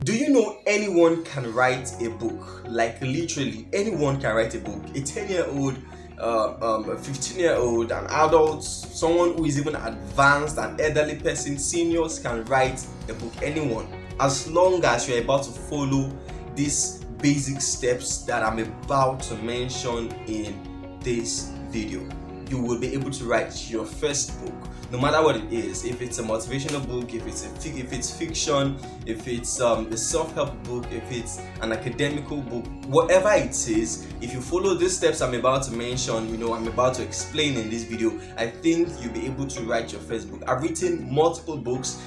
Do you know anyone can write a book? Like literally, anyone can write a book. A 10-year-old, a 15-year-old, an adult, someone who is even advanced, an elderly person, seniors can write a book. Anyone, as long as you're about to follow these basic steps that I'm about to mention in this video, you will be able to write your first book, no matter what it is. If it's a motivational book, if it's fiction, if it's a self-help book, if it's an academical book, whatever it is, if you follow these steps I'm about to mention, I'm about to explain in this video, I think you'll be able to write your first book. I've written multiple books,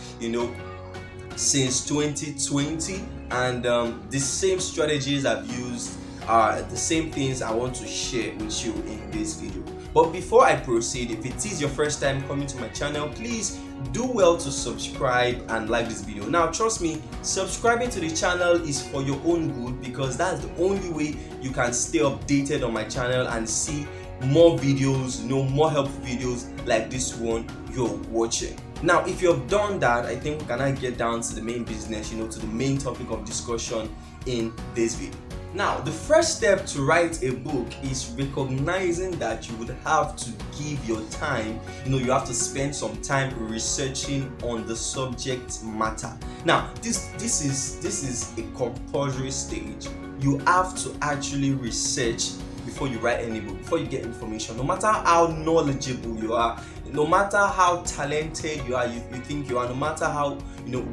since 2020, and the same strategies I've used are the same things I want to share with you in this video. But before I proceed, if it is your first time coming to my channel, please do well to subscribe and like this video. Now trust me, subscribing to the channel is for your own good, because that's the only way you can stay updated on my channel and see more videos, more helpful videos like this one you're watching. Now if you've done that, I think we can now get down to the main business, to the main topic of discussion in this video. Now, the first step to write a book is recognizing that you would have to give your time, you have to spend some time researching on the subject matter. Now, this is a compulsory stage. You have to actually research before you write any book, before you get information. No matter how knowledgeable you are, no matter how talented you are, you think you are, no matter how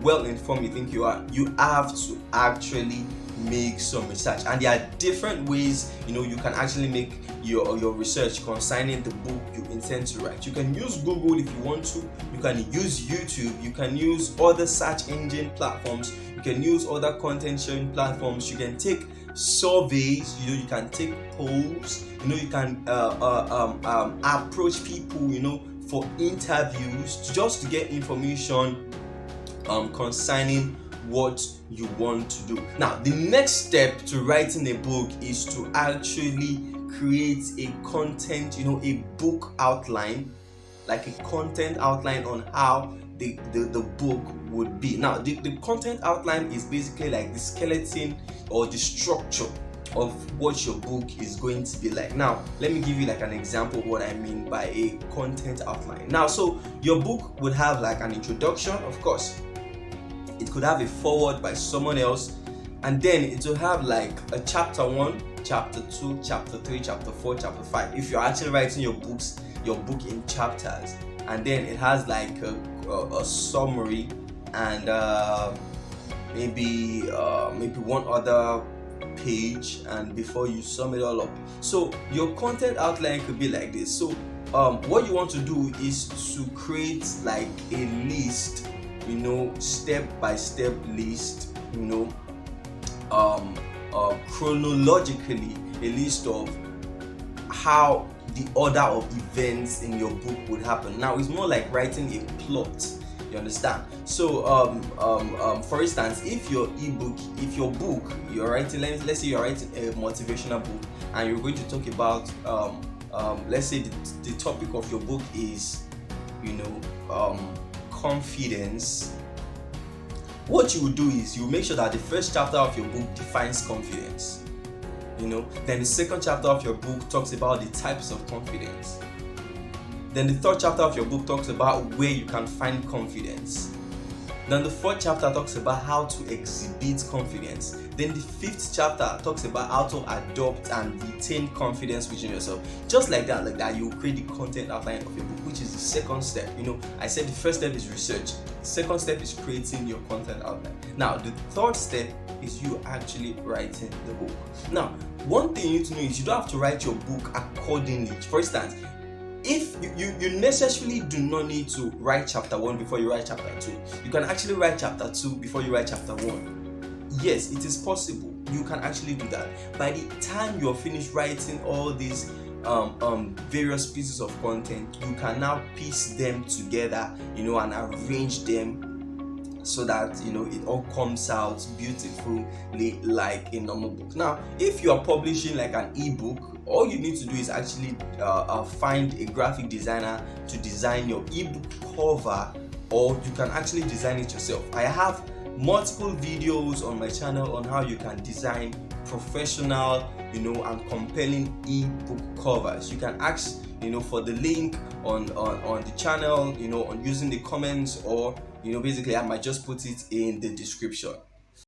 well informed you think you are, you have to actually make some research. And there are different ways you can actually make your research concerning the book you intend to write. You can use Google if you want to, you can use YouTube, you can use other search engine platforms, you can use other content sharing platforms, you can take surveys, you can take polls, you can approach people for interviews, just to get information concerning what you want to do. Now, the next step to writing a book is to actually create a content, a book outline, like a content outline on how the book would be. Now, the content outline is basically like the skeleton or the structure of what your book is going to be like. Now, let me give you like an example of what I mean by a content outline. Now, so your book would have like an introduction, of course. It could have a foreword by someone else, and then it will have like a chapter 1, chapter 2, chapter 3, chapter 4, chapter 5. If you're actually writing your book in chapters, and then it has like a summary and maybe one other page, and before you sum it all up. So your content outline could be like this. So what you want to do is to create like a list, step-by-step list, chronologically, a list of how the order of events in your book would happen. Now, it's more like writing a plot, you understand? So for instance, if your book you're writing, let's say you're writing a motivational book, and you're going to talk about let's say the topic of your book is confidence. What you will do is you make sure that the first chapter of your book defines confidence, then the second chapter of your book talks about the types of confidence, then the third chapter of your book talks about where you can find confidence, then the fourth chapter talks about how to exhibit confidence, then the fifth chapter talks about how to adopt and retain confidence within yourself. Just like that, you create the content outline of your book, which is the second step. I said the first step is research, the second step is creating your content outline. Now, the third step is you actually writing the book. Now, one thing you need to know is you don't have to write your book accordingly. For instance, if you necessarily do not need to write chapter 1 before you write chapter 2. You can actually write chapter 2 before you write chapter 1. Yes, it is possible. You can actually do that. By the time you're finished writing all these various pieces of content, you can now piece them together, and arrange them so that it all comes out beautifully like a normal book. Now, if you are publishing like an ebook, all you need to do is actually find a graphic designer to design your ebook cover, or you can actually design it yourself. I have multiple videos on my channel on how you can design professional, and compelling ebook covers. You can ask, for the link on the channel, on using the comments, or basically I might just put it in the description.